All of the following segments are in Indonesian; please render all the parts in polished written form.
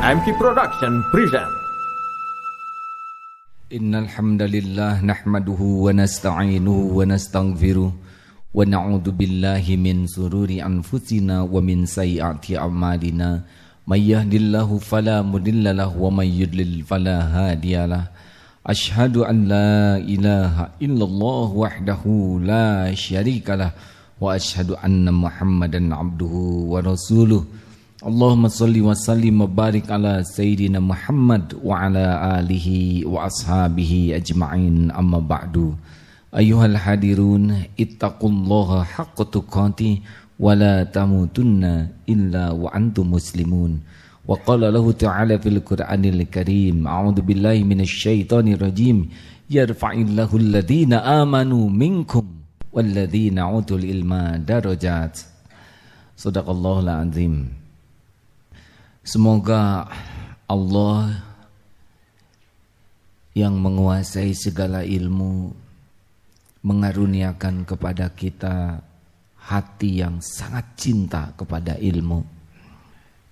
MK Production present. Innal hamdalillah nahmaduhu wa nasta'inuhu wa nastaghfiruh wa na'udzu billahi min sururi anfusina wa min sayyiati a'malina. May yahdihillahu fala mudilla lahu wa may yudlil fala hadiyalah. Asyhadu an la ilaha illallah wahdahu la syarikalah wa asyhadu anna Muhammadan abduhu wa rasuluh. Allahumma salli wa sallim wa barik ala Sayyidina Muhammad wa ala alihi wa ashabihi ajma'in, amma ba'du. Ayuhal hadirun, ittaqullaha haqqa tuqatih wa la tamutunna illa wa antum muslimun. Wa qala lahu ta'ala fil Qur'anil Karim, a'udzu billahi minasy syaithanir rajim, yarfa'illahu alladhina amanu minkum walladhina utul ilma darajat. Shadaqallahul azim. Semoga Allah yang menguasai segala ilmu mengaruniakan kepada kita hati yang sangat cinta kepada ilmu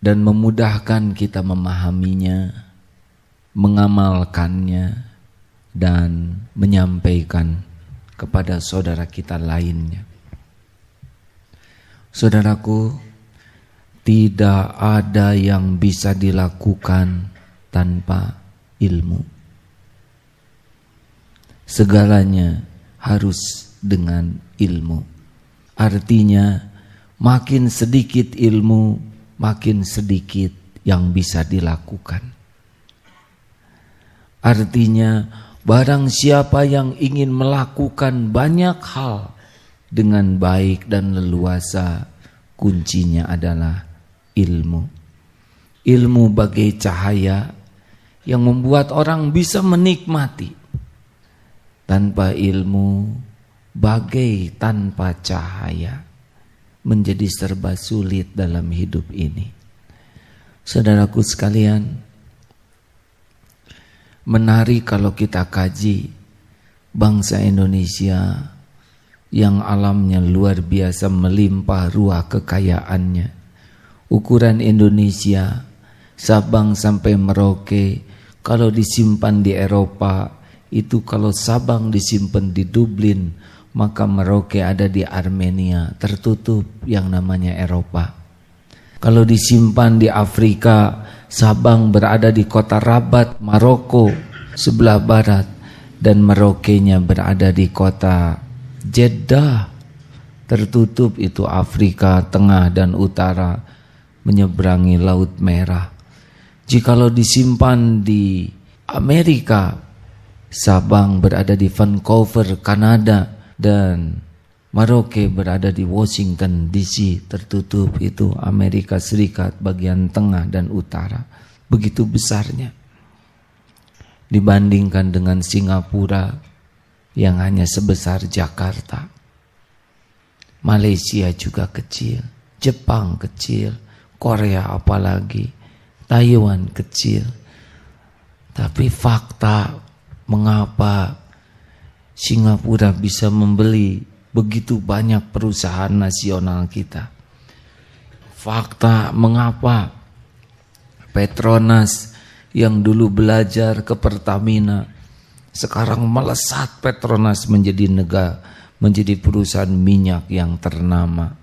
dan memudahkan kita memahaminya, mengamalkannya, dan menyampaikan kepada saudara kita lainnya. Saudaraku, tidak ada yang bisa dilakukan tanpa ilmu. Segalanya harus dengan ilmu. Artinya, makin sedikit ilmu, makin sedikit yang bisa dilakukan. Artinya, barang siapa yang ingin melakukan banyak hal dengan baik dan leluasa, kuncinya adalah ilmu. Ilmu bagai cahaya yang membuat orang bisa menikmati. Tanpa ilmu, bagai tanpa cahaya, menjadi serba sulit dalam hidup ini. Saudaraku sekalian, menarik kalau kita kaji bangsa Indonesia yang alamnya luar biasa melimpah ruah kekayaannya. Ukuran Indonesia, Sabang sampai Merauke, kalau disimpan di Eropa, itu kalau Sabang disimpan di Dublin, maka Merauke ada di Armenia, tertutup yang namanya Eropa. Kalau disimpan di Afrika, Sabang berada di kota Rabat, Maroko, sebelah barat, dan Merauke-nya berada di kota Jeddah, tertutup itu Afrika Tengah dan Utara, menyeberangi Laut Merah. Jikalau disimpan di Amerika, Sabang berada di Vancouver, Kanada, dan Merauke berada di Washington DC, tertutup itu Amerika Serikat bagian tengah dan utara. Begitu besarnya dibandingkan dengan Singapura yang hanya sebesar Jakarta. Malaysia juga kecil, Jepang kecil, Korea apalagi, Taiwan kecil. Tapi fakta mengapa Singapura bisa membeli begitu banyak perusahaan nasional kita. Fakta mengapa Petronas yang dulu belajar ke Pertamina, sekarang melesat Petronas menjadi perusahaan minyak yang ternama.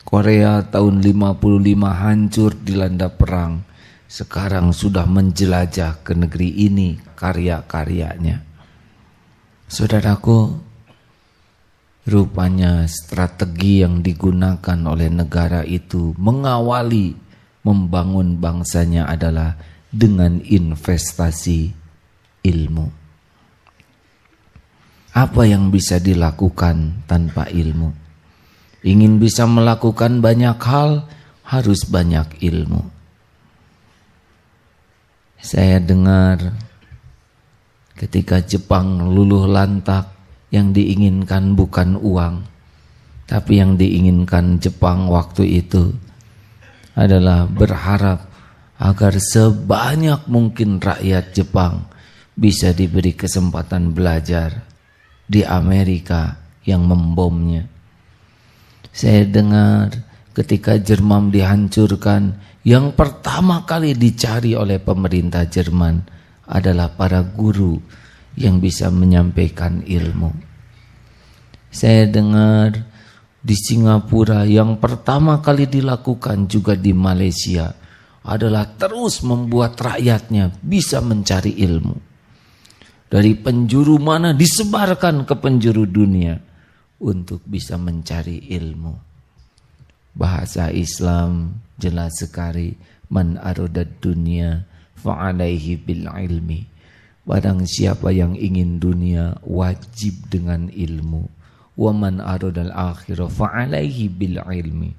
Korea tahun 55 hancur dilanda perang, sekarang sudah menjelajah ke negeri ini karya-karyanya. Saudaraku, rupanya strategi yang digunakan oleh negara itu mengawali membangun bangsanya adalah dengan investasi ilmu. Apa yang bisa dilakukan tanpa ilmu? Ingin bisa melakukan banyak hal, harus banyak ilmu. Saya dengar ketika Jepang luluh lantak, yang diinginkan bukan uang, tapi yang diinginkan Jepang waktu itu adalah berharap agar sebanyak mungkin rakyat Jepang bisa diberi kesempatan belajar di Amerika yang membomnya. Saya dengar Ketika Jerman dihancurkan, yang pertama kali dicari oleh pemerintah Jerman adalah para guru yang bisa menyampaikan ilmu. Saya dengar di Singapura yang pertama kali dilakukan juga di Malaysia adalah terus membuat rakyatnya bisa mencari ilmu. Dari penjuru mana disebarkan ke penjuru dunia untuk bisa mencari ilmu. Bahasa Islam jelas sekali, man aradad dunya fa'alaihi bil ilmi. Barang siapa yang ingin dunia wajib dengan ilmu. Wa man aradal akhirah fa'alaihi bil ilmi.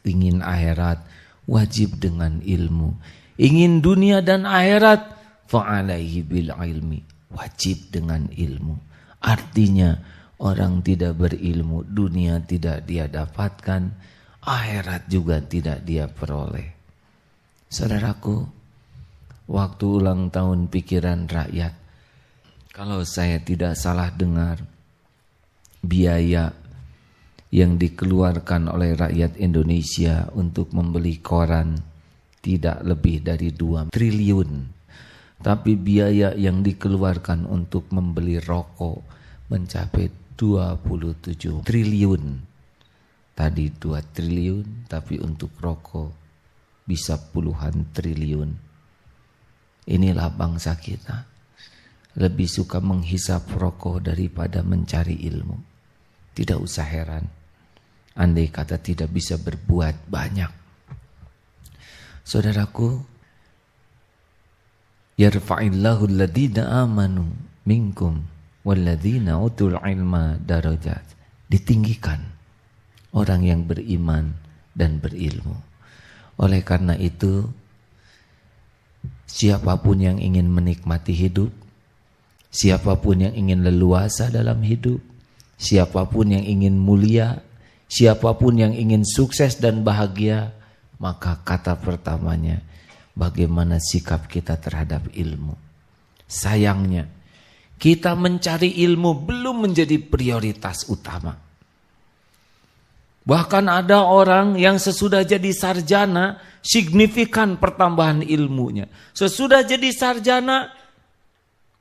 Ingin akhirat wajib dengan ilmu. Ingin dunia dan akhirat fa'alaihi bil ilmi, wajib dengan ilmu. Artinya orang tidak berilmu, dunia tidak dia dapatkan, akhirat juga tidak dia peroleh. Saudaraku, waktu ulang tahun pikiran rakyat, kalau saya tidak salah dengar, biaya yang dikeluarkan oleh rakyat Indonesia untuk membeli koran tidak lebih dari 2 triliun. Tapi biaya yang dikeluarkan untuk membeli rokok mencapai 27 triliun. Tadi 2 triliun, tapi untuk rokok bisa puluhan triliun. Inilah bangsa kita. Lebih suka menghisap rokok daripada mencari ilmu. Tidak usah heran. Andai kata tidak bisa berbuat banyak. Saudaraku, yarfa'illahu alladhina amanu minkum walladhina utul ilma darajat. Ditinggikan orang yang beriman dan berilmu. Oleh karena itu, siapapun yang ingin menikmati hidup, siapapun yang ingin leluasa dalam hidup, siapapun yang ingin mulia, siapapun yang ingin sukses dan bahagia, maka kata pertamanya, bagaimana sikap kita terhadap ilmu. Sayangnya, kita mencari ilmu belum menjadi prioritas utama. Bahkan ada orang yang sesudah jadi sarjana, signifikan pertambahan ilmunya. Sesudah jadi sarjana,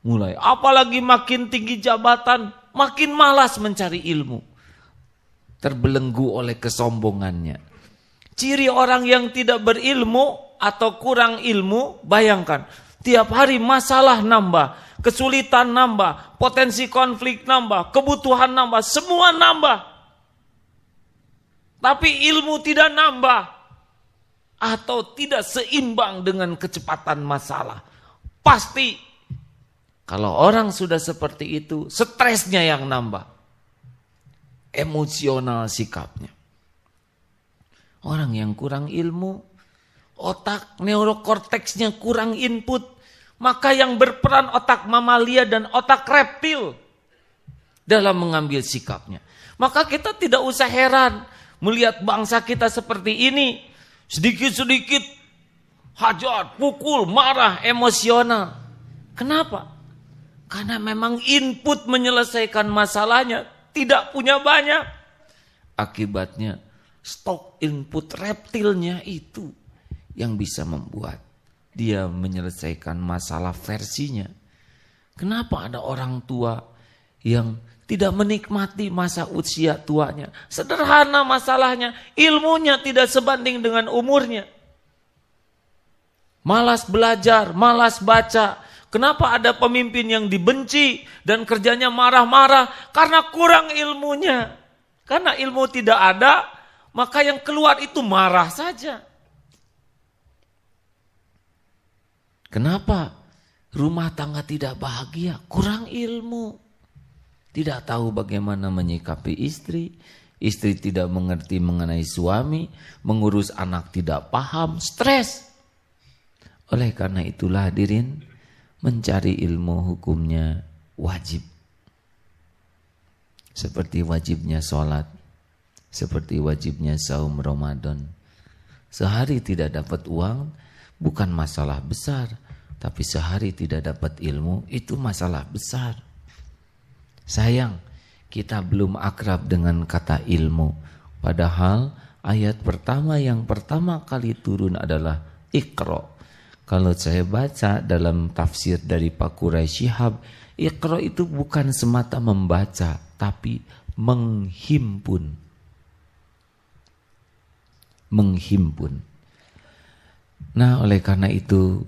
mulai apalagi makin tinggi jabatan, makin malas mencari ilmu. Terbelenggu oleh kesombongannya. Ciri orang yang tidak berilmu atau kurang ilmu, bayangkan, tiap hari masalah nambah, kesulitan nambah, potensi konflik nambah, kebutuhan nambah, semua nambah. Tapi ilmu tidak nambah atau tidak seimbang dengan kecepatan masalah. Pasti kalau orang sudah seperti itu, stresnya yang nambah. Emosional sikapnya. Orang yang kurang ilmu, otak neurokorteksnya kurang input, maka yang berperan otak mamalia dan otak reptil dalam mengambil sikapnya. Maka kita tidak usah heran melihat bangsa kita seperti ini, sedikit-sedikit hajar, pukul, marah, emosional. Kenapa? Karena memang input menyelesaikan masalahnya tidak punya banyak. Akibatnya stok input reptilnya itu yang bisa membuat dia menyelesaikan masalah versinya. Kenapa ada orang tua yang tidak menikmati masa usia tuanya? Sederhana masalahnya, ilmunya tidak sebanding dengan umurnya. Malas belajar, malas baca. Kenapa ada pemimpin yang dibenci dan kerjanya marah-marah? Karena kurang ilmunya. Karena ilmu tidak ada, maka yang keluar itu marah saja. Kenapa rumah tangga tidak bahagia? Kurang ilmu. Tidak tahu bagaimana menyikapi istri. Istri tidak mengerti mengenai suami. Mengurus anak tidak paham. Stres. Oleh karena itulah hadirin, mencari ilmu hukumnya wajib. Seperti wajibnya sholat. Seperti wajibnya saum Ramadan. Sehari tidak dapat uang bukan masalah besar. Tapi sehari tidak dapat ilmu itu masalah besar. Sayang, kita belum akrab dengan kata ilmu. Padahal ayat pertama yang pertama kali turun adalah Iqra. Kalau saya baca dalam tafsir dari Pak Quraish Shihab, Iqra itu bukan semata membaca, tapi menghimpun. Menghimpun. Nah, oleh karena itu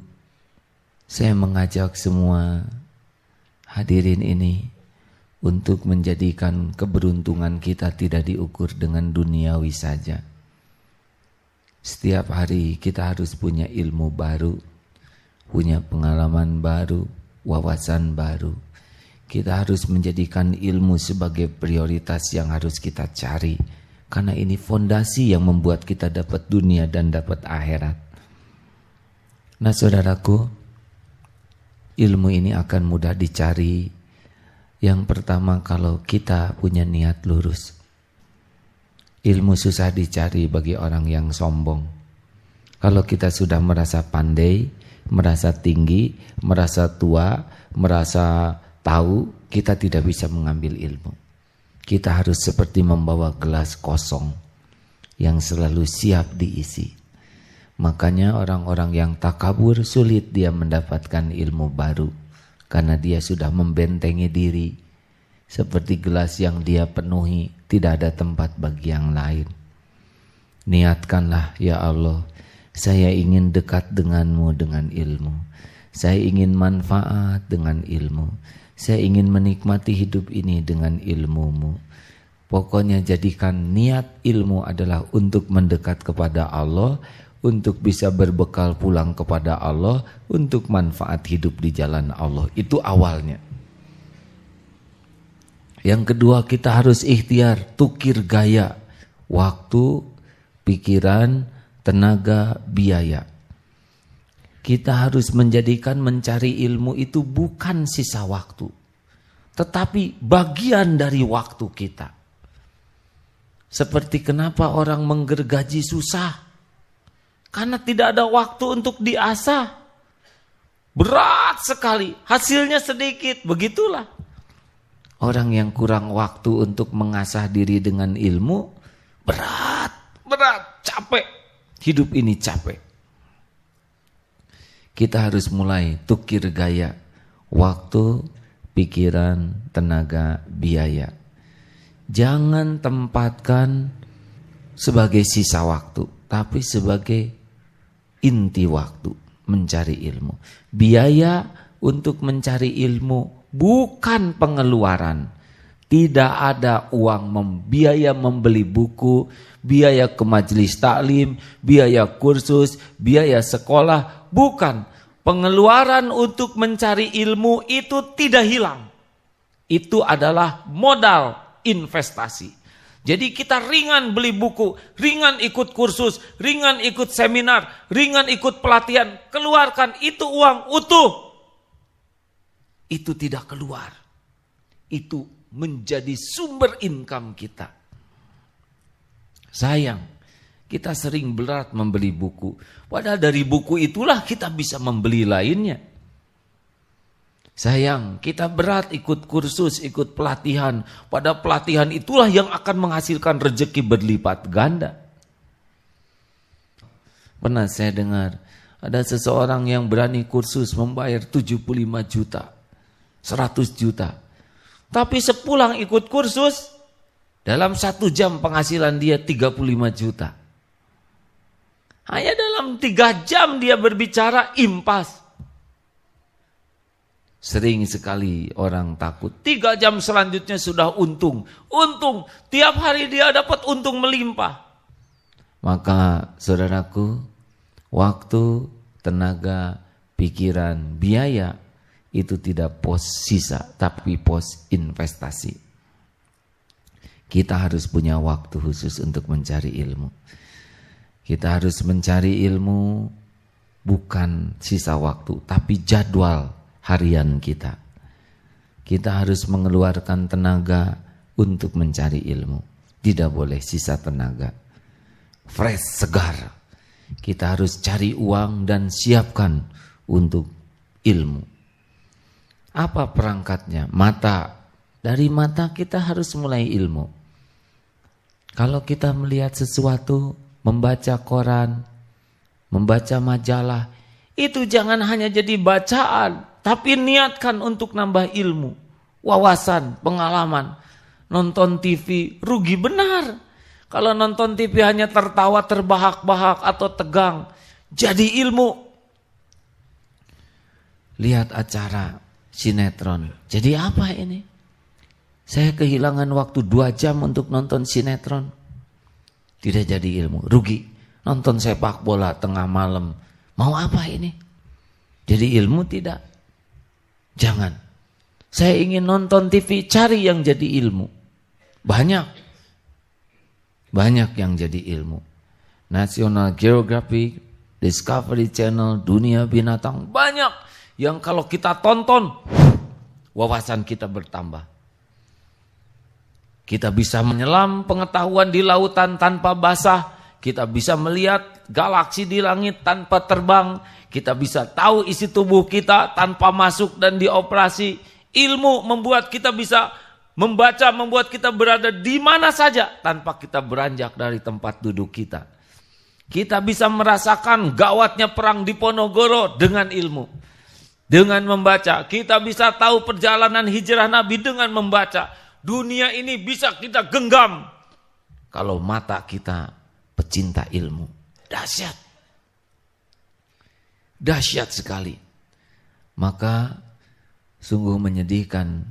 saya mengajak semua hadirin ini untuk menjadikan keberuntungan kita tidak diukur dengan duniawi saja. Setiap hari kita harus punya ilmu baru, punya pengalaman baru, wawasan baru. Kita harus menjadikan ilmu sebagai prioritas yang harus kita cari, karena ini fondasi yang membuat kita dapat dunia dan dapat akhirat. Nah, saudaraku, ilmu ini akan mudah dicari. Yang pertama, kalau kita punya niat lurus. Ilmu susah dicari bagi orang yang sombong. Kalau kita sudah merasa pandai, merasa tinggi, merasa tua, merasa tahu, kita tidak bisa mengambil ilmu. Kita harus seperti membawa gelas kosong yang selalu siap diisi. Makanya orang-orang yang takabur sulit dia mendapatkan ilmu baru, karena dia sudah membentengi diri. Seperti gelas yang dia penuhi, tidak ada tempat bagi yang lain. Niatkanlah, ya Allah, saya ingin dekat denganmu dengan ilmu. Saya ingin manfaat dengan ilmu. Saya ingin menikmati hidup ini dengan ilmumu. Pokoknya jadikan niat ilmu adalah untuk mendekat kepada Allah, untuk bisa berbekal pulang kepada Allah, untuk manfaat hidup di jalan Allah. Itu awalnya. Yang kedua, kita harus ikhtiar, tukir gaya, waktu, pikiran, tenaga, biaya. Kita harus menjadikan mencari ilmu itu bukan sisa waktu, tetapi bagian dari waktu kita. Seperti kenapa orang menggergaji susah? Karena tidak ada waktu untuk diasah. Berat sekali, hasilnya sedikit, begitulah. Orang yang kurang waktu untuk mengasah diri dengan ilmu, berat, capek. Hidup ini capek. Kita harus mulai tukir gaya, waktu, pikiran, tenaga, biaya. Jangan tempatkan sebagai sisa waktu, tapi sebagai inti waktu mencari ilmu. Biaya untuk mencari ilmu bukan pengeluaran. Tidak ada uang biaya membeli buku, biaya ke majelis taklim, biaya kursus, biaya sekolah. Bukan. Pengeluaran untuk mencari ilmu itu tidak hilang. Itu adalah modal investasi. Jadi kita ringan beli buku, ringan ikut kursus, ringan ikut seminar, ringan ikut pelatihan. Keluarkan itu uang utuh. Itu tidak keluar. Itu menjadi sumber income kita. Sayang, kita sering berat membeli buku. Padahal dari buku itulah kita bisa membeli lainnya. Sayang, kita berat ikut kursus, ikut pelatihan. Pada pelatihan itulah yang akan menghasilkan rezeki berlipat ganda. Pernah saya dengar, ada seseorang yang berani kursus membayar 75 juta, 100 juta. Tapi sepulang ikut kursus, dalam 1 jam penghasilan dia 35 juta. Hanya dalam 3 jam dia berbicara impas. Sering sekali orang takut. 3 jam selanjutnya sudah untung. Untung. Tiap hari dia dapat untung melimpah. Maka saudaraku, waktu, tenaga, pikiran, biaya itu tidak pos sisa, tapi pos investasi. Kita harus punya waktu khusus untuk mencari ilmu. Kita harus mencari ilmu bukan sisa waktu, tapi jadwal harian kita. Kita harus mengeluarkan tenaga untuk mencari ilmu. Tidak boleh sisa tenaga. Fresh, segar. Kita harus cari uang dan siapkan untuk ilmu. Apa perangkatnya? Mata. Dari mata kita harus mulai ilmu. Kalau kita melihat sesuatu, membaca koran, membaca majalah, itu jangan hanya jadi bacaan, tapi niatkan untuk nambah ilmu, wawasan, pengalaman. Nonton TV rugi benar. Kalau nonton TV hanya tertawa, terbahak-bahak atau tegang, jadi ilmu. Lihat acara sinetron, jadi apa ini? Saya kehilangan waktu 2 jam untuk nonton sinetron. Tidak jadi ilmu, rugi. Nonton sepak bola tengah malam, mau apa ini? Jadi ilmu tidak? Jangan. Saya ingin nonton TV, cari yang jadi ilmu. Banyak yang jadi ilmu. National Geographic, Discovery Channel, Dunia Binatang, banyak yang kalau kita tonton, wawasan kita bertambah. Kita bisa menyelam pengetahuan di lautan tanpa basah. Kita bisa melihat galaksi di langit tanpa terbang. Kita bisa tahu isi tubuh kita tanpa masuk dan dioperasi. Ilmu membuat kita bisa membaca, membuat kita berada di mana saja tanpa kita beranjak dari tempat duduk kita. Kita bisa merasakan gawatnya perang di Ponorogo dengan ilmu. Dengan membaca, kita bisa tahu perjalanan hijrah Nabi dengan membaca. Dunia ini bisa kita genggam kalau mata kita pecinta ilmu. Dahsyat. Dahsyat sekali. Maka sungguh menyedihkan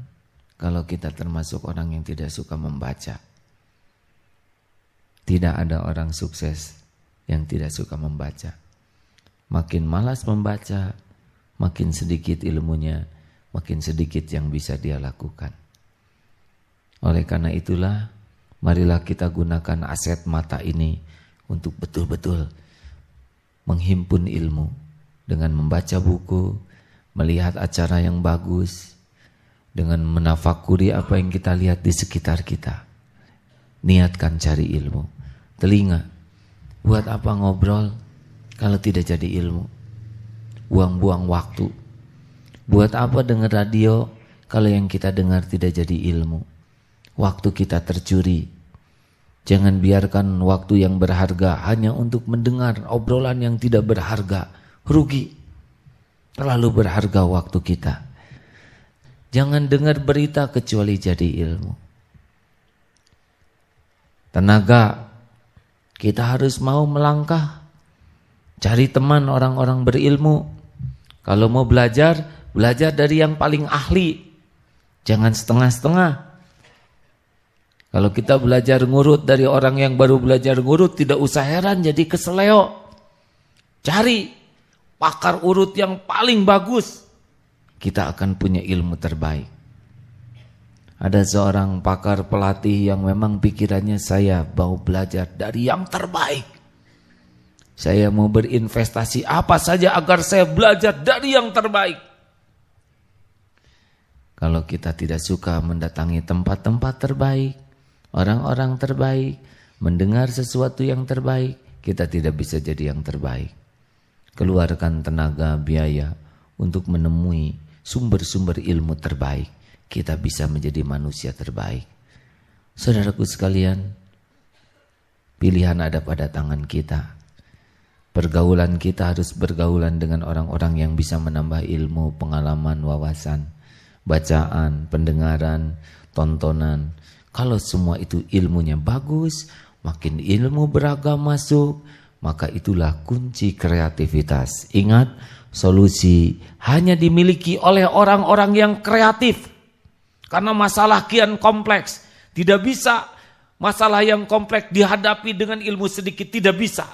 kalau kita termasuk orang yang tidak suka membaca. Tidak ada orang sukses yang tidak suka membaca. Makin malas membaca, makin sedikit ilmunya, makin sedikit yang bisa dia lakukan. Oleh karena itulah, marilah kita gunakan aset mata ini untuk betul-betul menghimpun ilmu dengan membaca buku, melihat acara yang bagus, dengan menafakuri apa yang kita lihat di sekitar kita. Niatkan cari ilmu. Telinga, buat apa ngobrol kalau tidak jadi ilmu? Buang-buang waktu. Buat apa dengar radio kalau yang kita dengar tidak jadi ilmu? Waktu kita tercuri. Jangan biarkan waktu yang berharga hanya untuk mendengar obrolan yang tidak berharga. Rugi. Terlalu berharga waktu kita. Jangan dengar berita kecuali jadi ilmu. Tenaga, kita harus mau melangkah. Cari teman orang-orang berilmu. Kalau mau belajar, belajar dari yang paling ahli. Jangan setengah-setengah. Kalau kita belajar ngurut dari orang yang baru belajar ngurut, tidak usah heran jadi keseleo. Cari pakar urut yang paling bagus. Kita akan punya ilmu terbaik. Ada seorang pakar pelatih yang memang pikirannya, saya mau belajar dari yang terbaik. Saya mau berinvestasi apa saja agar saya belajar dari yang terbaik. Kalau kita tidak suka mendatangi tempat-tempat terbaik, orang-orang terbaik, mendengar sesuatu yang terbaik, kita tidak bisa jadi yang terbaik. Keluarkan tenaga, biaya untuk menemui sumber-sumber ilmu terbaik. Kita bisa menjadi manusia terbaik. Saudaraku sekalian, pilihan ada pada tangan kita. Pergaulan kita harus bergaulan dengan orang-orang yang bisa menambah ilmu, pengalaman, wawasan, bacaan, pendengaran, tontonan. Kalau semua itu ilmunya bagus, makin ilmu beragam masuk, maka itulah kunci kreativitas. Ingat, solusi hanya dimiliki oleh orang-orang yang kreatif. Karena masalah kian kompleks. Tidak bisa masalah yang kompleks dihadapi dengan ilmu sedikit, tidak bisa.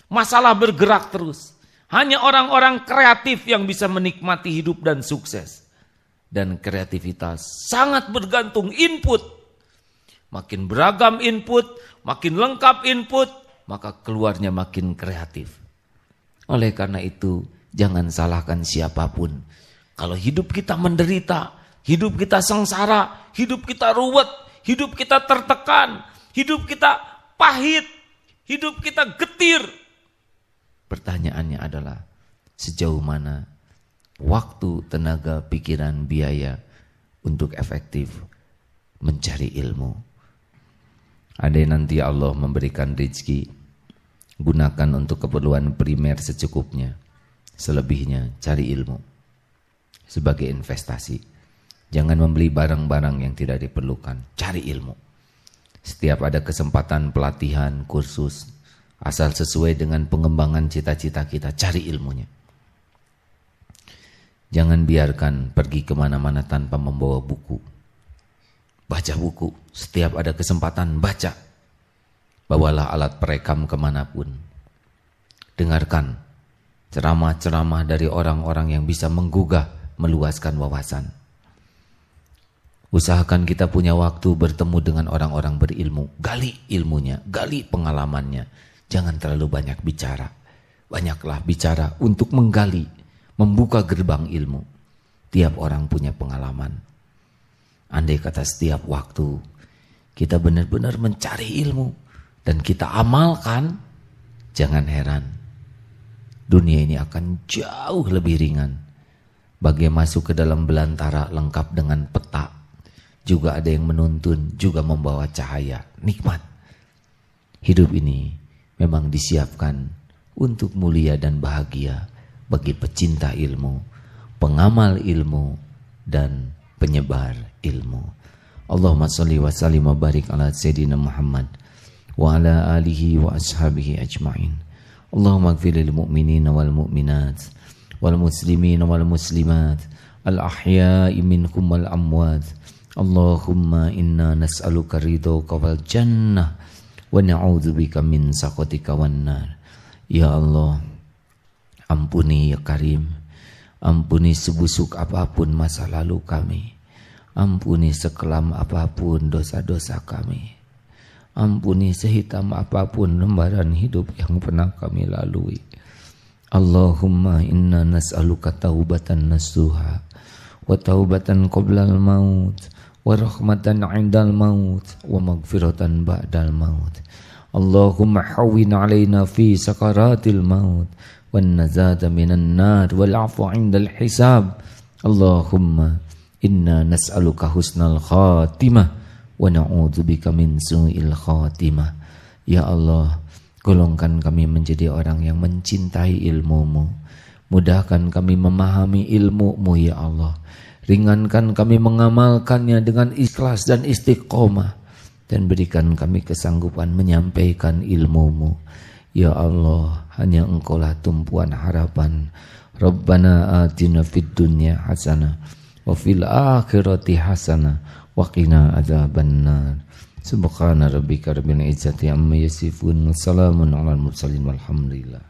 Masalah bergerak terus. Hanya orang-orang kreatif yang bisa menikmati hidup dan sukses. Dan kreativitas sangat bergantung input. Makin beragam input, makin lengkap input, maka keluarnya makin kreatif. Oleh karena itu, jangan salahkan siapapun. Kalau hidup kita menderita, hidup kita sengsara, hidup kita ruwet, hidup kita tertekan, hidup kita pahit, hidup kita getir. Pertanyaannya adalah, sejauh mana waktu, tenaga, pikiran, biaya untuk efektif mencari ilmu. Andai nanti Allah memberikan rezeki, gunakan untuk keperluan primer secukupnya. Selebihnya cari ilmu sebagai investasi. Jangan membeli barang-barang yang tidak diperlukan. Cari ilmu. Setiap ada kesempatan pelatihan, kursus, asal sesuai dengan pengembangan cita-cita kita, cari ilmunya. Jangan biarkan pergi kemana-mana tanpa membawa buku. Baca buku, setiap ada kesempatan baca. Bawalah alat perekam kemanapun. Dengarkan ceramah-ceramah dari orang-orang yang bisa menggugah, meluaskan wawasan. Usahakan kita punya waktu bertemu dengan orang-orang berilmu. Gali ilmunya, gali pengalamannya. Jangan terlalu banyak bicara. Banyaklah bicara untuk menggali, membuka gerbang ilmu. Tiap orang punya pengalaman. Andai kata setiap waktu kita benar-benar mencari ilmu dan kita amalkan, jangan heran. Dunia ini akan jauh lebih ringan. Bagai masuk ke dalam belantara lengkap dengan peta. Juga ada yang menuntun, juga membawa cahaya. Nikmat. Hidup ini memang disiapkan untuk mulia dan bahagia bagi pecinta ilmu, pengamal ilmu, dan penyebar ilmu. Allahumma salli wa sallim wa barik ala Sayyidina Muhammad wa ala alihi wa ashabihi ajma'in. Allahumma ighfir lil mu'minina wal mu'minat wal muslimina wal muslimat al ahya'i minkum wal amwat. Allahumma inna nas'aluka ridhaka wal jannah wa na'udzubika min sakhatika wan nar. Ya Allah, ampuni ya Karim, ampuni sebusuk apapun masa lalu kami, ampuni sekelam apapun dosa-dosa kami, ampuni sehitam apapun lembaran hidup yang pernah kami lalui. Allahumma inna nas'aluka taubatan nasuha wa taubatan qoblal maut wa rahmatan 'indal maut wa maghfiratan ba'dal maut. Allahumma hawwin 'alaina fi sakaratil maut wan nazata minan nar wal 'afwa 'indal hisab. Allahumma inna nas'aluka husnal khatimah wa na'udzubika min su'il khatimah. Ya Allah, golongkan kami menjadi orang yang mencintai ilmu-Mu. Mudahkan kami memahami ilmu-Mu ya Allah. Ringankan kami mengamalkannya dengan ikhlas dan istiqomah. Dan berikan kami kesanggupan menyampaikan ilmu-Mu. Ya Allah, hanya Engkaulah tumpuan harapan. Rabbana atina fid dunya hasanah wa fil akhirati hasanah wa qina adzabannar. Subhana rabbika rabbil izzati amma yasifun. Salamun alal mursalin walhamdulillah.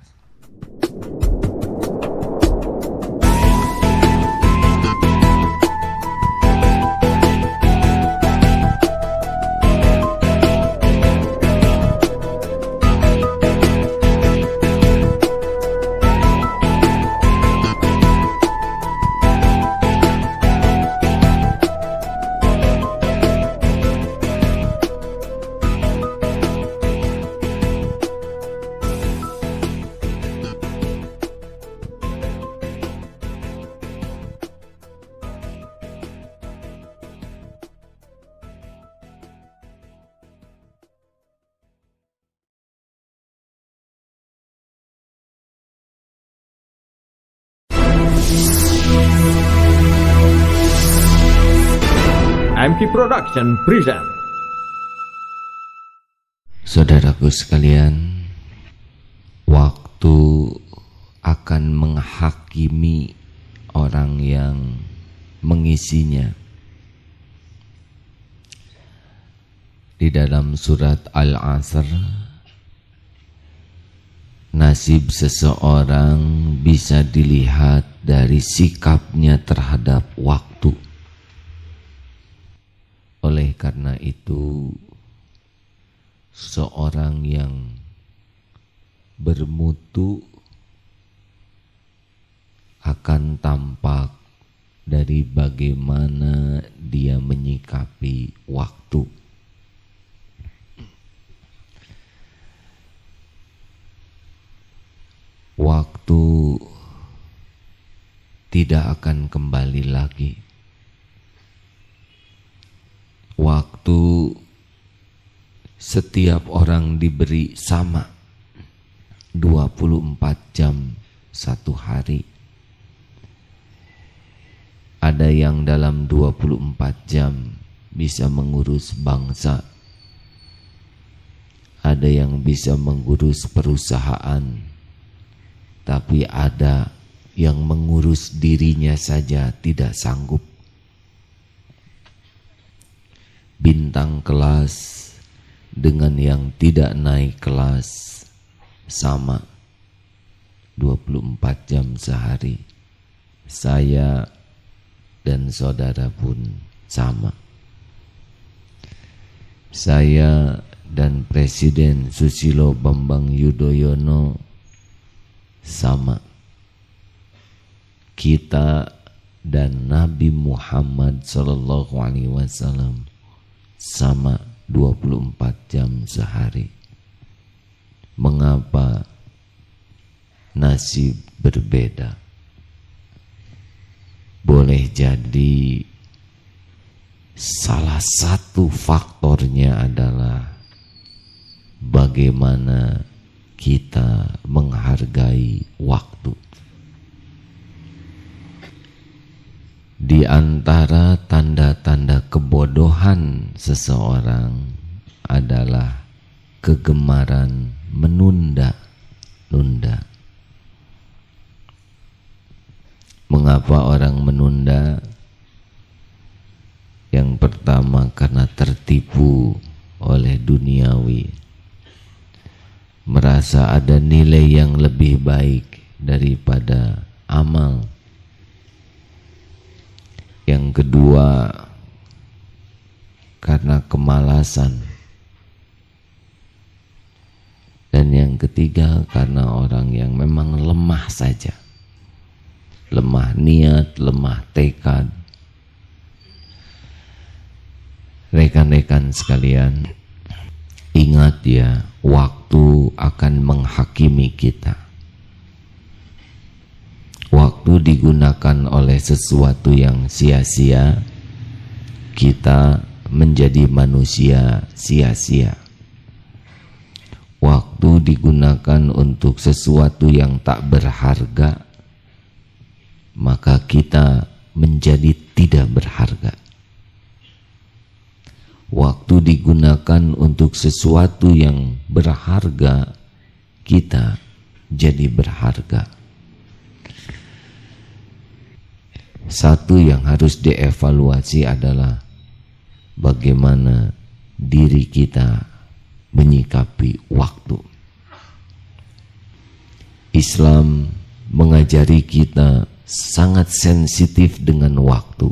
MP Production present. Saudaraku sekalian, waktu akan menghakimi orang yang mengisinya. Di dalam surat Al-Asr, nasib seseorang bisa dilihat dari sikapnya terhadap waktu. Oleh karena itu, seorang yang bermutu akan tampak dari bagaimana dia menyikapi waktu. Waktu tidak akan kembali lagi. Waktu setiap orang diberi sama 24 jam satu hari. Ada yang dalam 24 jam bisa mengurus bangsa, ada yang bisa mengurus perusahaan, tapi ada yang mengurus dirinya saja tidak sanggup. Bintang kelas dengan yang tidak naik kelas sama 24 jam sehari. Saya dan saudara pun sama. Saya dan Presiden Susilo Bambang Yudhoyono sama. Kita dan Nabi Muhammad SAW sama 24 jam sehari. Mengapa nasib berbeda? Boleh jadi salah satu faktornya adalah bagaimana kita menghargai waktu. Di antara tanda-tanda kebodohan seseorang adalah kegemaran menunda-nunda. Mengapa orang menunda? Yang pertama karena tertipu oleh duniawi, merasa ada nilai yang lebih baik daripada amal. Yang kedua karena kemalasan. Dan yang ketiga karena orang yang memang lemah saja. Lemah niat, lemah tekad. Rekan-rekan sekalian, ingat ya, waktu akan menghakimi kita. Waktu digunakan oleh sesuatu yang sia-sia, kita menjadi manusia sia-sia. Waktu digunakan untuk sesuatu yang tak berharga, maka kita menjadi tidak berharga. Waktu digunakan untuk sesuatu yang berharga, kita jadi berharga. Satu yang harus dievaluasi adalah bagaimana diri kita menyikapi waktu. Islam mengajari kita sangat sensitif dengan waktu.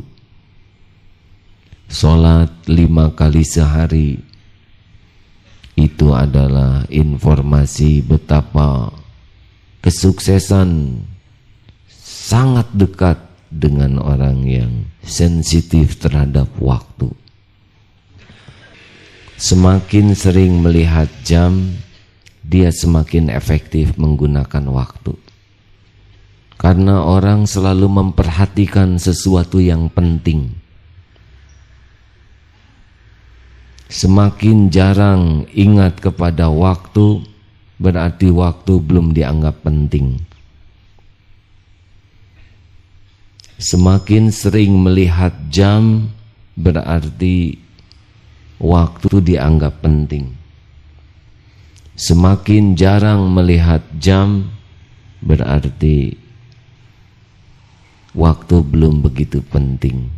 Sholat 5 kali sehari itu adalah informasi betapa kesuksesan sangat dekat dengan orang yang sensitif terhadap waktu. Semakin sering melihat jam, dia semakin efektif menggunakan waktu. Karena orang selalu memperhatikan sesuatu yang penting. Semakin jarang ingat kepada waktu, berarti waktu belum dianggap penting. Semakin sering melihat jam, berarti waktu dianggap penting. Semakin jarang melihat jam, berarti waktu belum begitu penting.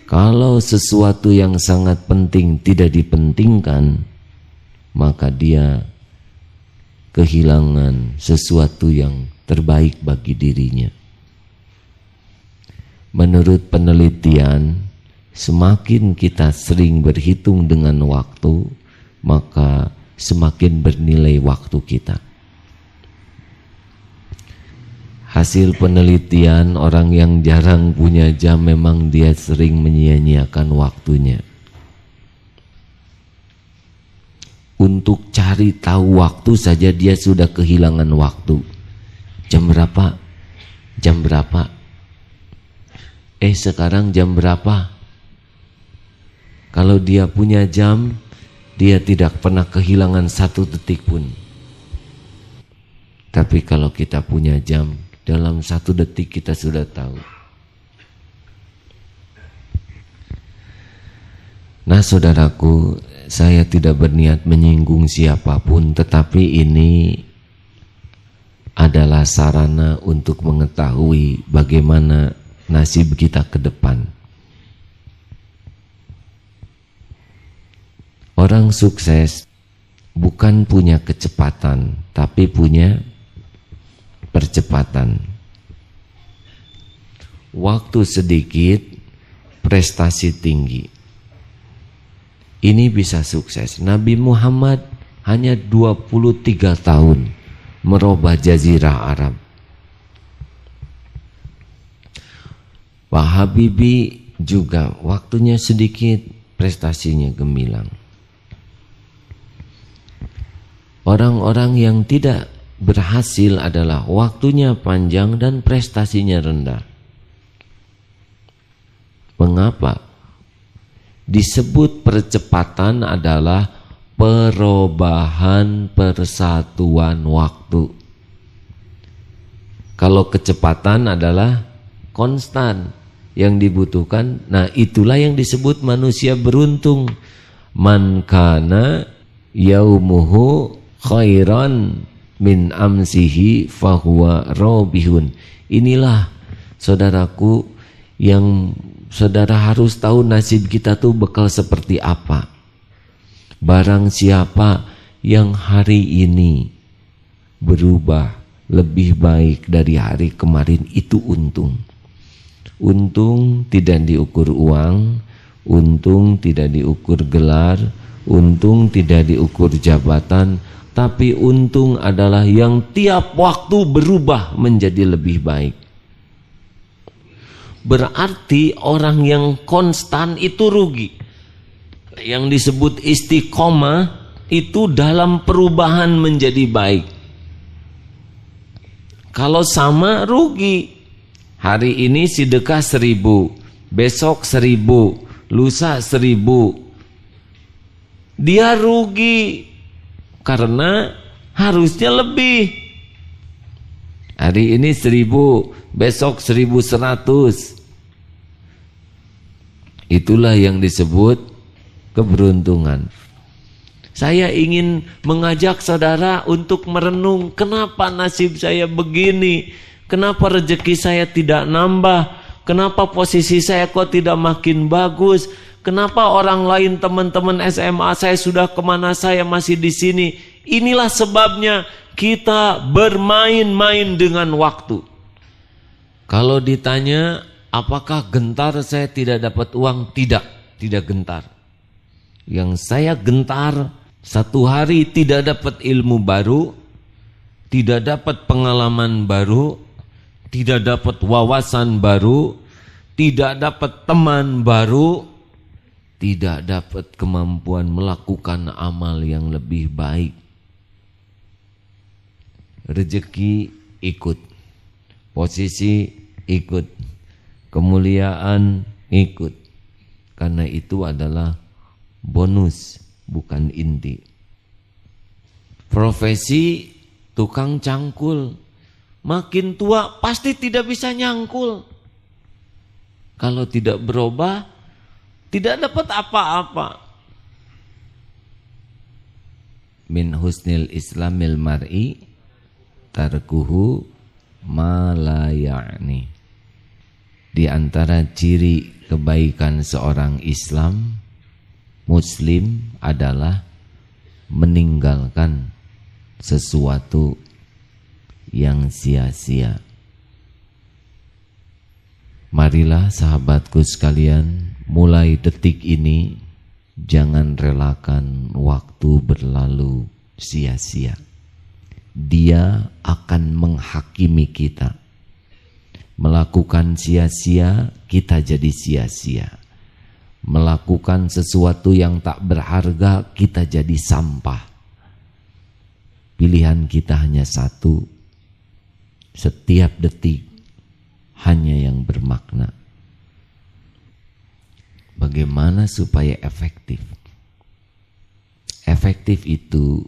Kalau sesuatu yang sangat penting tidak dipentingkan, maka dia kehilangan sesuatu yang terbaik bagi dirinya. Menurut penelitian, semakin kita sering berhitung dengan waktu, maka semakin bernilai waktu kita. Hasil penelitian, orang yang jarang punya jam memang dia sering menyia-nyiakan waktunya. Untuk cari tahu waktu saja dia sudah kehilangan waktu. Jam berapa? Jam berapa? Sekarang jam berapa? Kalau dia punya jam, dia tidak pernah kehilangan satu detik pun. Tapi kalau kita punya jam, dalam satu detik kita sudah tahu. Nah saudaraku, saya tidak berniat menyinggung siapapun, tetapi ini adalah sarana untuk mengetahui bagaimana nasib kita ke depan. Orang sukses bukan punya kecepatan, tapi punya percepatan. Waktu sedikit, prestasi tinggi. Ini bisa sukses. Nabi Muhammad hanya 23 tahun merubah jazirah Arab. Pak Habibie juga waktunya sedikit, prestasinya gemilang. Orang-orang yang tidak berhasil adalah waktunya panjang dan prestasinya rendah. Mengapa? Disebut percepatan adalah perubahan persatuan waktu. Kalau kecepatan adalah konstan yang dibutuhkan. Nah itulah yang disebut manusia beruntung. Man kana yaumuhu khairan min amsihi fahuwa robihun. Inilah saudaraku yang saudara harus tahu nasib kita tuh bekal seperti apa. Barang siapa yang hari ini berubah lebih baik dari hari kemarin, itu untung. Untung tidak diukur uang, untung tidak diukur gelar, untung tidak diukur jabatan, tapi untung adalah yang tiap waktu berubah menjadi lebih baik. Berarti orang yang konstan itu rugi. Yang disebut istiqomah itu dalam perubahan menjadi baik. Kalau sama rugi. Hari ini sedekah 1000, besok 1000, lusa 1000. Dia rugi karena harusnya lebih. Hari ini 1000, besok 1100. Itulah yang disebut keberuntungan. Saya ingin mengajak saudara untuk merenung, kenapa nasib saya begini? Kenapa rezeki saya tidak nambah? Kenapa posisi saya kok tidak makin bagus? Kenapa orang lain, teman-teman SMA saya sudah kemana, saya masih di sini? Inilah sebabnya kita bermain-main dengan waktu. Kalau ditanya, apakah gentar saya tidak dapat uang? Tidak gentar. Yang saya gentar, satu hari tidak dapat ilmu baru, tidak dapat pengalaman baru, tidak dapat wawasan baru, tidak dapat teman baru, tidak dapat kemampuan melakukan amal yang lebih baik. Rezeki ikut, posisi ikut, kemuliaan ikut. Karena itu adalah bonus, bukan inti. Profesi tukang cangkul, makin tua pasti tidak bisa nyangkul. Kalau tidak berubah, tidak dapat apa-apa. Min husnil islamil mar'i tarkuhu ma la ya'ni. Di antara ciri kebaikan seorang Islam, Muslim, adalah meninggalkan sesuatu yang sia-sia. Marilah sahabatku sekalian, mulai detik ini jangan relakan waktu berlalu sia-sia. Dia akan menghakimi kita. Melakukan sia-sia, kita jadi sia-sia. Melakukan sesuatu yang tak berharga, kita jadi sampah. Pilihan kita hanya satu. Setiap detik hanya yang bermakna. Bagaimana supaya efektif? Efektif itu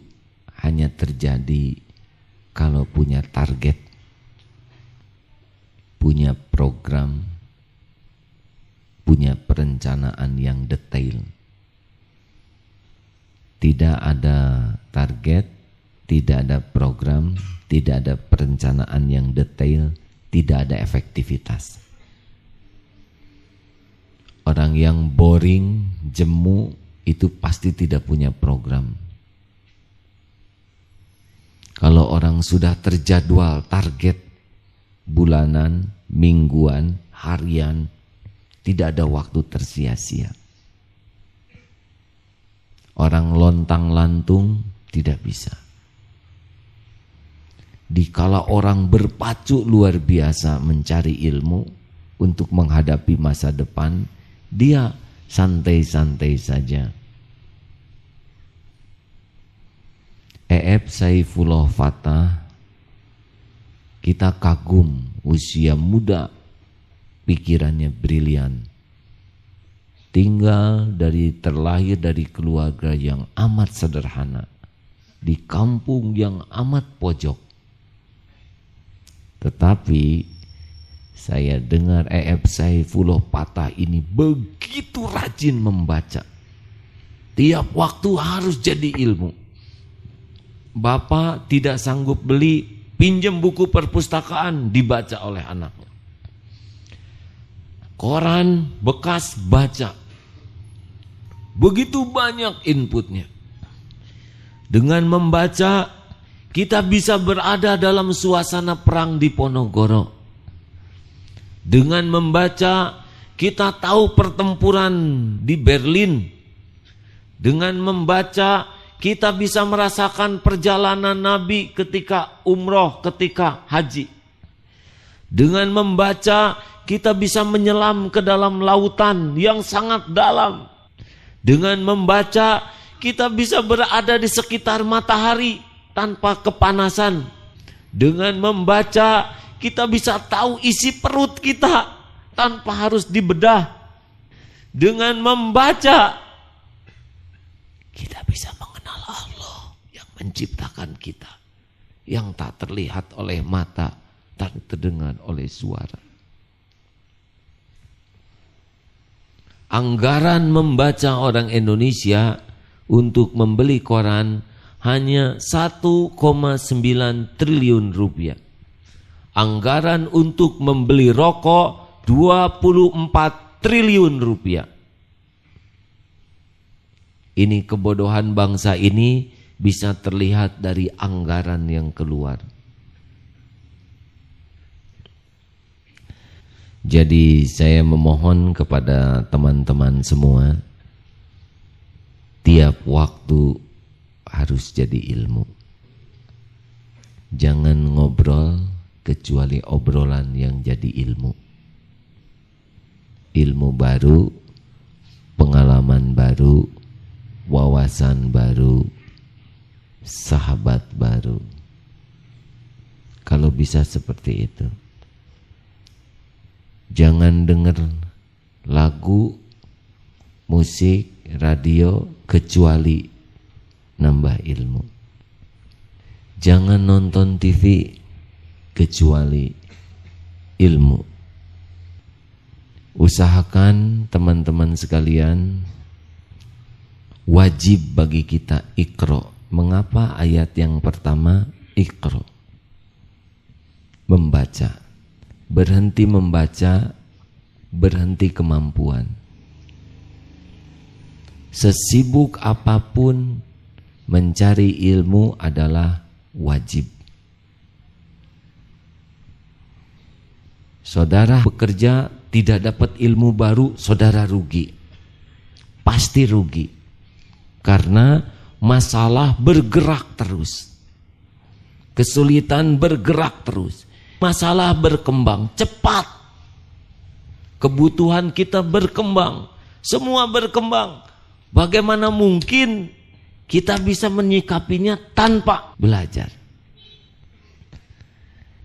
hanya terjadi kalau punya target, punya program, punya perencanaan yang detail. Tidak ada target, tidak ada program, tidak ada perencanaan yang detail, tidak ada efektivitas. Orang yang boring, jemu, itu pasti tidak punya program. Kalau orang sudah terjadwal target bulanan, mingguan, harian, tidak ada waktu tersia-sia. Orang lontang-lantung tidak bisa. Dikala orang berpacu luar biasa mencari ilmu untuk menghadapi masa depan, dia santai-santai saja. Saifullah Fatah, kita kagum, usia muda, pikirannya brilian. Terlahir dari keluarga yang amat sederhana, di kampung yang amat pojok. Tetapi saya dengar Saifullah Fatah ini begitu rajin membaca. Tiap waktu harus jadi ilmu. Bapak tidak sanggup beli, pinjam buku perpustakaan, dibaca oleh anaknya. Koran bekas baca. Begitu banyak inputnya. Dengan membaca, kita bisa berada dalam suasana perang di Ponorogo. Dengan membaca, kita tahu pertempuran di Berlin. Dengan membaca, kita bisa merasakan perjalanan Nabi ketika umroh, ketika haji. Dengan membaca, kita bisa menyelam ke dalam lautan yang sangat dalam. Dengan membaca, kita bisa berada di sekitar matahari tanpa kepanasan. Dengan membaca, kita bisa tahu isi perut kita tanpa harus dibedah. Dengan membaca, kita bisa mengenal Allah yang menciptakan kita, yang tak terlihat oleh mata, tak terdengar oleh suara. Anggaran membaca orang Indonesia untuk membeli koran hanya 1,9 triliun rupiah. Anggaran untuk membeli rokok 24 triliun rupiah. Ini kebodohan bangsa ini bisa terlihat dari anggaran yang keluar. Jadi saya memohon kepada teman-teman semua, tiap waktu harus jadi ilmu. Jangan ngobrol kecuali obrolan yang jadi ilmu. Ilmu baru, pengalaman baru, wawasan baru, sahabat baru. Kalau bisa seperti itu. Jangan dengar lagu, musik, radio kecuali nambah ilmu. Jangan nonton TV kecuali ilmu. Usahakan teman-teman sekalian, wajib bagi kita iqra. Mengapa ayat yang pertama iqra? Membaca. Berhenti membaca, berhenti kemampuan. Sesibuk apapun, mencari ilmu adalah wajib. Saudara bekerja tidak dapat ilmu baru, saudara rugi. Pasti rugi. Karena masalah bergerak terus. Kesulitan bergerak terus. Masalah berkembang cepat. Kebutuhan kita berkembang. Semua berkembang. Bagaimana mungkin kita bisa menyikapinya tanpa belajar?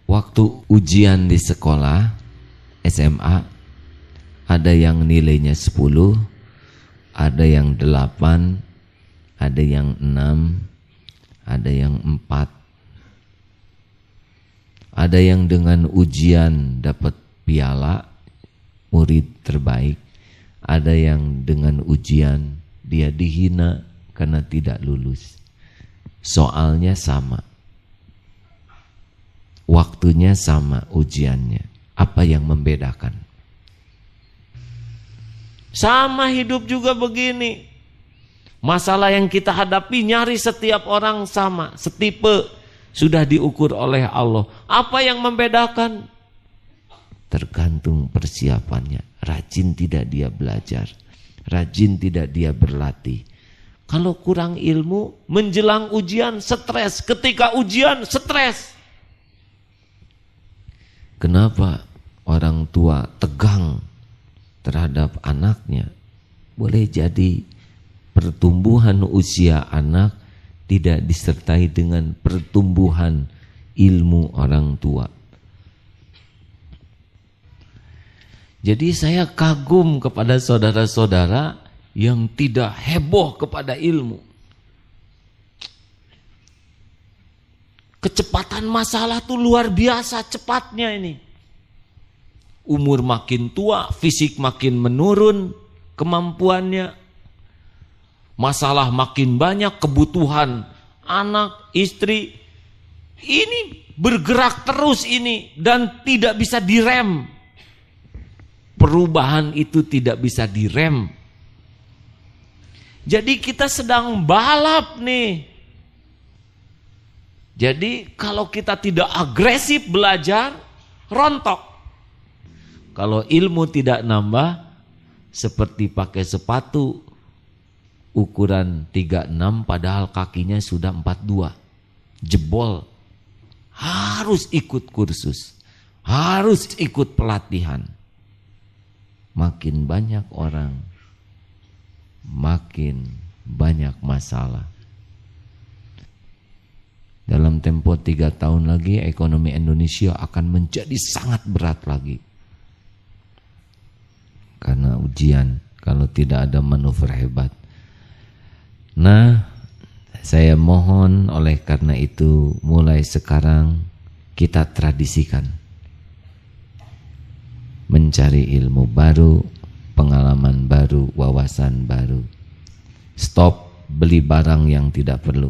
Waktu ujian di sekolah SMA, ada yang nilainya 10, ada yang 8, ada yang 6, ada yang 4, ada yang dengan ujian dapat piala murid terbaik, ada yang dengan ujian dia dihina karena tidak lulus. Soalnya sama, waktunya sama, ujiannya. Apa yang membedakan? Sama hidup juga begini. Masalah yang kita hadapi nyaris setiap orang sama, setipe, sudah diukur oleh Allah. Apa yang membedakan? Tergantung persiapannya. Rajin tidak dia belajar, rajin tidak dia berlatih. Kalau kurang ilmu, menjelang ujian stres, ketika ujian stres. Kenapa orang tua tegang terhadap anaknya? Boleh jadi pertumbuhan usia anak tidak disertai dengan pertumbuhan ilmu orang tua. Jadi saya kagum kepada saudara-saudara yang tidak heboh kepada ilmu. Kecepatan masalah tuh luar biasa cepatnya ini. Umur makin tua, fisik makin menurun kemampuannya. Masalah makin banyak, kebutuhan anak, istri. Ini bergerak terus ini dan tidak bisa direm. Perubahan itu tidak bisa direm. Jadi kita sedang balap nih. Jadi kalau kita tidak agresif belajar, rontok. Kalau ilmu tidak nambah, seperti pakai sepatu ukuran 36 padahal kakinya sudah 42. Jebol. Harus ikut kursus. Harus ikut pelatihan. Makin banyak orang, makin banyak masalah. Dalam tempo 3 tahun lagi ekonomi Indonesia akan menjadi sangat berat lagi. Karena ujian, kalau tidak ada manuver hebat. Nah, saya mohon oleh karena itu mulai sekarang kita tradisikan mencari ilmu baru, pengalaman baru, wawasan baru. Stop beli barang yang tidak perlu.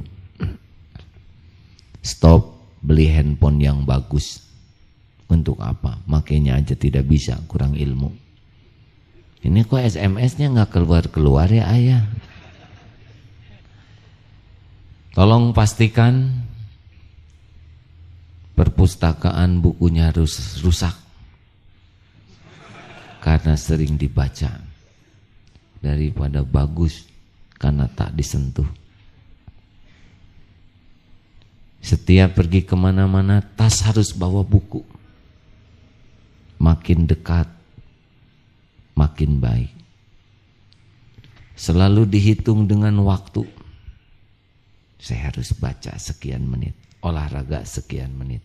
Stop beli handphone yang bagus. Untuk apa? Makanya aja tidak bisa, kurang ilmu. Ini kok SMS-nya nggak keluar-keluar ya ayah? Tolong pastikan perpustakaan bukunya harus rusak karena sering dibaca, daripada bagus karena tak disentuh. Setiap pergi kemana-mana tas harus bawa buku. Makin dekat makin baik. Selalu dihitung dengan waktu. Saya harus baca sekian menit, olahraga sekian menit,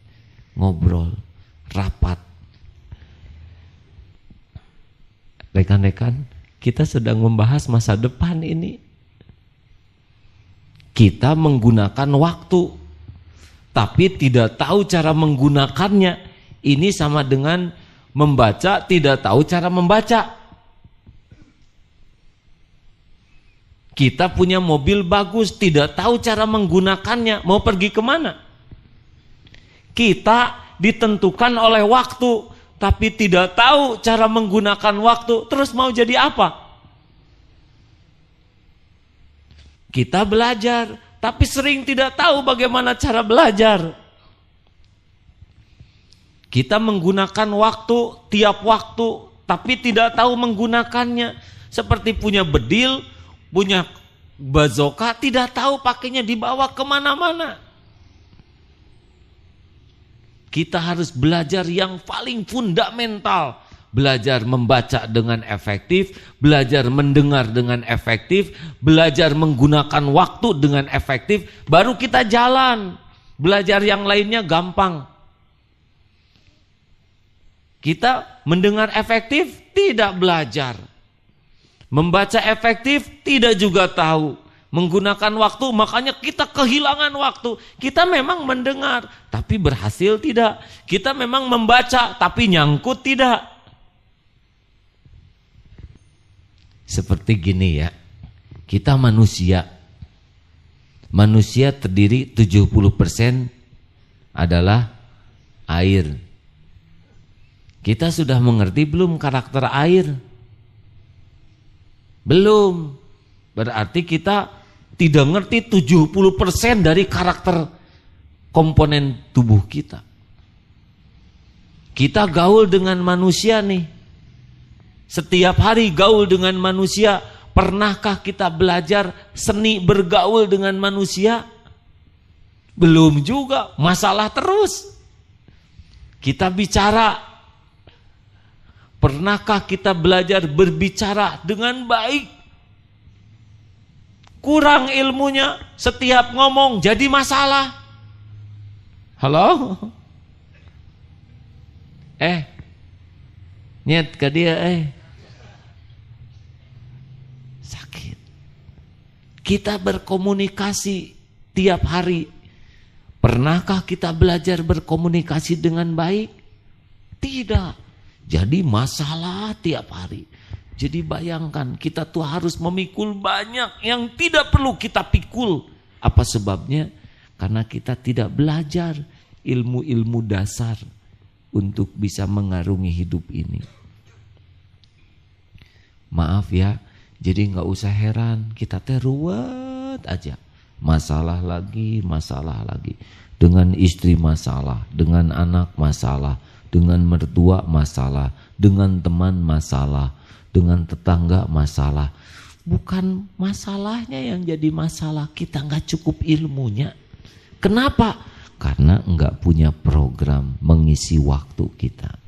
ngobrol, rapat. Rekan-rekan, kita sedang membahas masa depan ini. Kita menggunakan waktu, tapi tidak tahu cara menggunakannya. Ini sama dengan membaca, tidak tahu cara membaca. Kita punya mobil bagus, tidak tahu cara menggunakannya, mau pergi kemana? Kita ditentukan oleh waktu, tapi tidak tahu cara menggunakan waktu, terus mau jadi apa? Kita belajar, tapi sering tidak tahu bagaimana cara belajar. Kita menggunakan waktu, tiap waktu, tapi tidak tahu menggunakannya. Seperti punya bedil, punya bazooka, tidak tahu pakainya dibawa kemana-mana. Kita harus belajar yang paling fundamental. Belajar membaca dengan efektif, belajar mendengar dengan efektif, belajar menggunakan waktu dengan efektif, baru kita jalan. Belajar yang lainnya gampang. Kita mendengar efektif, tidak belajar. Membaca efektif, tidak juga tahu. menggunakan waktu, makanya kita kehilangan waktu. Kita memang mendengar, tapi berhasil tidak. Kita memang membaca, tapi nyangkut tidak. Seperti gini ya, kita manusia. Manusia terdiri 70% adalah air. Kita sudah mengerti belum karakter air? Belum. Berarti kita tidak ngerti 70% dari karakter komponen tubuh kita. Kita gaul dengan manusia nih. Setiap hari gaul dengan manusia. Pernahkah kita belajar seni bergaul dengan manusia? Belum juga, masalah terus. Kita bicara. Pernahkah kita belajar berbicara dengan baik? Kurang ilmunya, setiap ngomong jadi masalah. Halo? Nyet ke dia sakit. Kita berkomunikasi tiap hari. Pernahkah kita belajar berkomunikasi dengan baik? Tidak. Jadi masalah tiap hari. Jadi bayangkan kita tuh harus memikul banyak yang tidak perlu kita pikul. Apa sebabnya? Karena kita tidak belajar ilmu-ilmu dasar untuk bisa mengarungi hidup ini. Maaf ya, jadi nggak usah heran, kita ruwet aja. Masalah lagi. Dengan istri masalah, dengan anak masalah, dengan mertua masalah, dengan teman masalah, dengan tetangga masalah. Bukan masalahnya yang jadi masalah, kita nggak cukup ilmunya. Kenapa? Karena nggak punya program mengisi waktu kita.